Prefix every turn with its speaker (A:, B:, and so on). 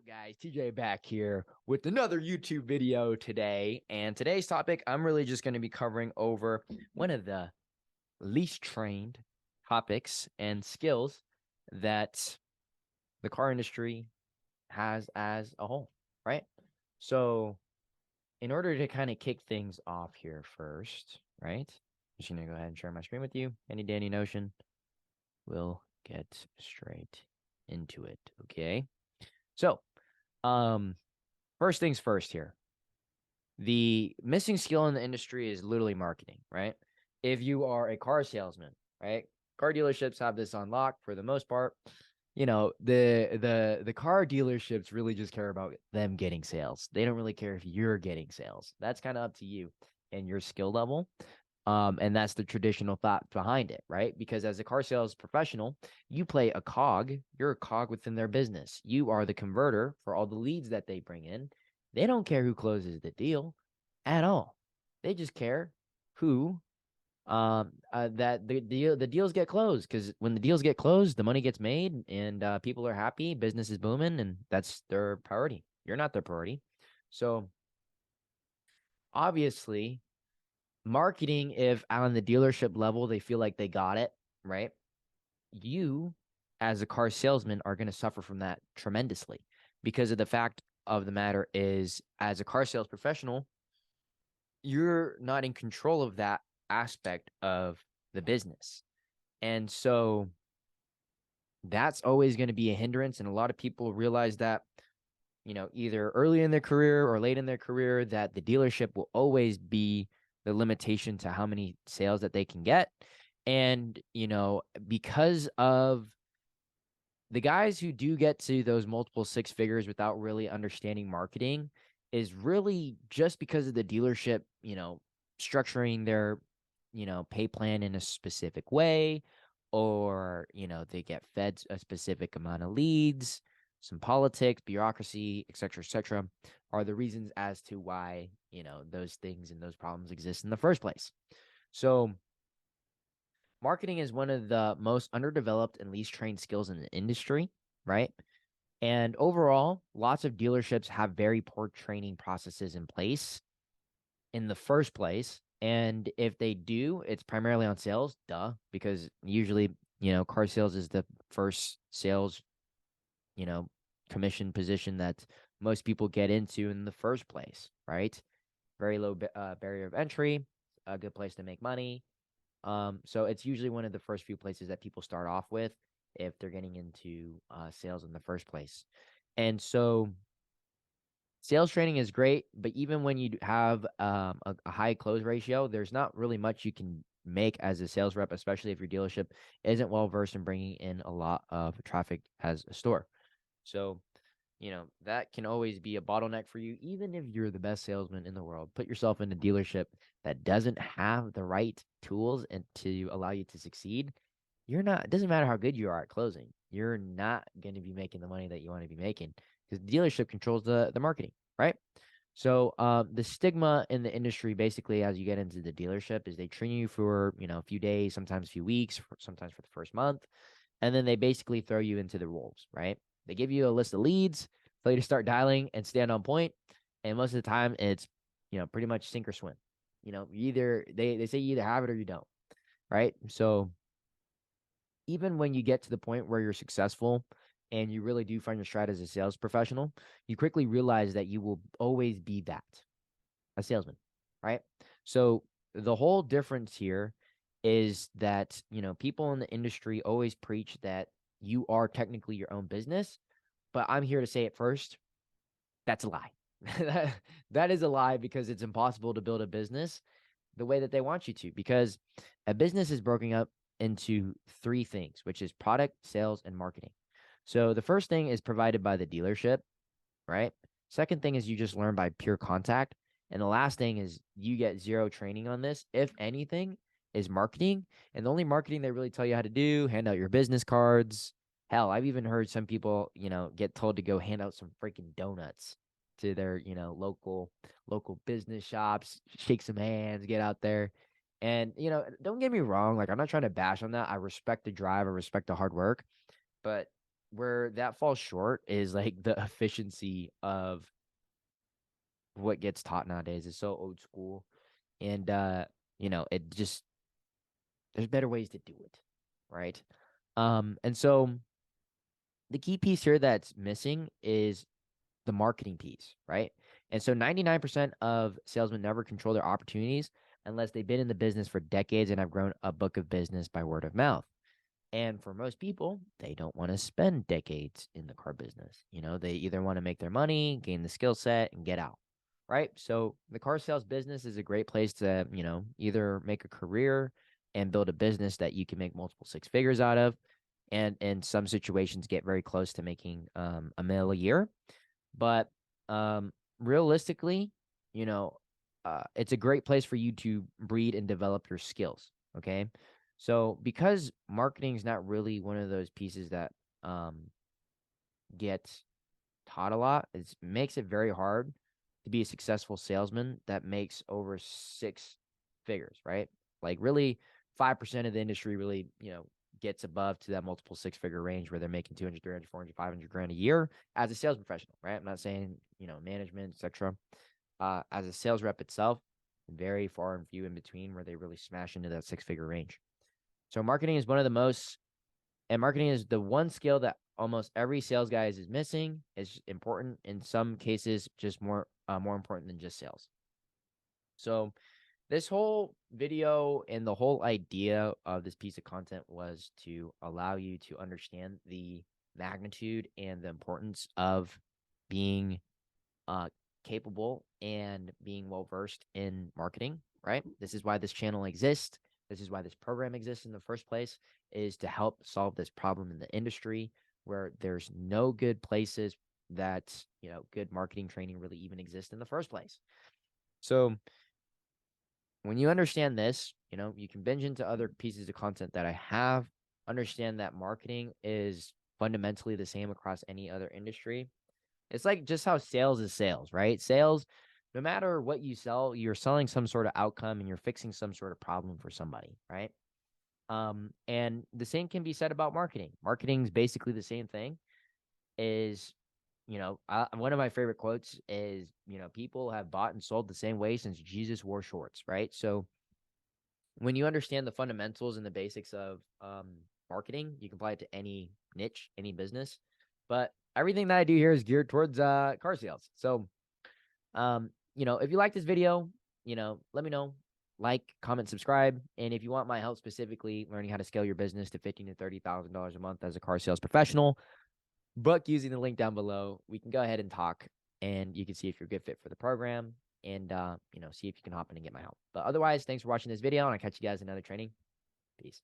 A: up, guys? TJ back here with another YouTube video today. And today's topic, I'm really just going to be covering over one of the least trained topics and skills that the car industry has as a whole, right? So, in order to kind of kick things off here first, right? I'm just going to go ahead and share my screen with you. Any dandy notion, we'll get straight into it, okay? So, first things first here. The missing skill in the industry is literally marketing, right? If you are a car salesman, right? Car dealerships have this on lock for the most part. You know, the car dealerships really just care about them getting sales. They don't really care if you're getting sales. That's kind of up to you and your skill level. And that's the traditional thought behind it, right? Because as a car sales professional, you play a cog. You're a cog within their business. You are the converter for all the leads that they bring in. They don't care who closes the deal at all. They just care who that the deals get closed, because when the deals get closed, the money gets made and people are happy, business is booming, and that's their priority. You're not their priority. So obviously, marketing, if on the dealership level they feel like they got it, right? You, as a car salesman, are going to suffer from that tremendously, because of the fact of the matter is, as a car sales professional, you're not in control of that aspect of the business. And so that's always going to be a hindrance. And a lot of people realize that, either early in their career or late in their career, that the dealership will always be the limitation to how many sales that they can get. And, because of the guys who do get to those multiple six figures without really understanding marketing, is really just because of the dealership, structuring their, pay plan in a specific way, or, they get fed a specific amount of leads, some politics, bureaucracy, et cetera, are the reasons as to why, those things and those problems exist in the first place. So marketing is one of the most underdeveloped and least trained skills in the industry, right? And overall, lots of dealerships have very poor training processes in place in the first place. And if they do, it's primarily on sales, because usually, car sales is the first sales, commission position that most people get into in the first place, right? Very low barrier of entry, a good place to make money. So it's usually one of the first few places that people start off with if they're getting into sales in the first place. And so sales training is great, but even when you have a high close ratio, there's not really much you can make as a sales rep, especially if your dealership isn't well versed in bringing in a lot of traffic as a store. So, that can always be a bottleneck for you, even if you're the best salesman in the world. Put yourself in a dealership that doesn't have the right tools and to allow you to succeed. It doesn't matter how good you are at closing. You're not going to be making the money that you want to be making, because the dealership controls the marketing, right? So the stigma in the industry, basically, as you get into the dealership, is they train you for, a few days, sometimes a few weeks, sometimes for the first month. And then they basically throw you into the wolves, right? They give you a list of leads, tell you to start dialing and stand on point. And most of the time it's, pretty much sink or swim. They say you either have it or you don't, right? So even when you get to the point where you're successful and you really do find your stride as a sales professional, you quickly realize that you will always be that, a salesman, right? So the whole difference here is that, people in the industry always preach that you are technically your own business, but I'm here to say it first. That's a lie. That is a lie, because it's impossible to build a business the way that they want you to, because a business is broken up into three things, which is product, sales, and marketing. So the first thing is provided by the dealership, right? Second thing is you just learn by pure contact. And the last thing is you get zero training on this. If anything, is marketing. And the only marketing they really tell you how to do, hand out your business cards. Hell, I've even heard some people, get told to go hand out some freaking donuts to their, local business shops, shake some hands, get out there. And, don't get me wrong, like, I'm not trying to bash on that. I respect the drive, I respect the hard work, but where that falls short is like the efficiency of what gets taught nowadays is so old school. And it just there's better ways to do it, right? And so the key piece here that's missing is the marketing piece, right? And so 99% of salesmen never control their opportunities unless they've been in the business for decades and have grown a book of business by word of mouth. And for most people, they don't want to spend decades in the car business. They either want to make their money, gain the skill set, and get out, right? So the car sales business is a great place to, either make a career and build a business that you can make multiple six figures out of. And in some situations, get very close to making a mil a year. But realistically, you know, it's a great place for you to breed and develop your skills. Okay. So because marketing is not really one of those pieces that gets taught a lot, it makes it very hard to be a successful salesman that makes over six figures, right? Like really 5% of the industry really, gets above to that multiple six figure range where they're making 200, 300, 400, 500 grand a year as a sales professional, right? I'm not saying, management, etc. As a sales rep itself, very far and few in between where they really smash into that six figure range. So marketing is marketing is the one skill that almost every sales guy is missing. It's important in some cases, just more important than just sales. So this whole video and the whole idea of this piece of content was to allow you to understand the magnitude and the importance of being capable and being well versed in marketing, right? This is why this channel exists. This is why this program exists in the first place, is to help solve this problem in the industry where there's no good places that, good marketing training really even exists in the first place. So when you understand this, you can binge into other pieces of content that I have. Understand that marketing is fundamentally the same across any other industry. It's like just how sales is sales, right? Sales, no matter what you sell, you're selling some sort of outcome and you're fixing some sort of problem for somebody, right? And the same can be said about marketing. Marketing is basically the same thing. Is one of my favorite quotes is, people have bought and sold the same way since Jesus wore shorts, right? So when you understand the fundamentals and the basics of marketing, you can apply it to any niche, any business. But everything that I do here is geared towards car sales. So, if you like this video, let me know. Like, comment, subscribe, and if you want my help specifically learning how to scale your business to $15,000 to $30,000 a month as a car sales professional, book using the link down below. We can go ahead and talk, and you can see if you're a good fit for the program, and see if you can hop in and get my help. But otherwise, thanks for watching this video, and I'll catch you guys in another training. Peace.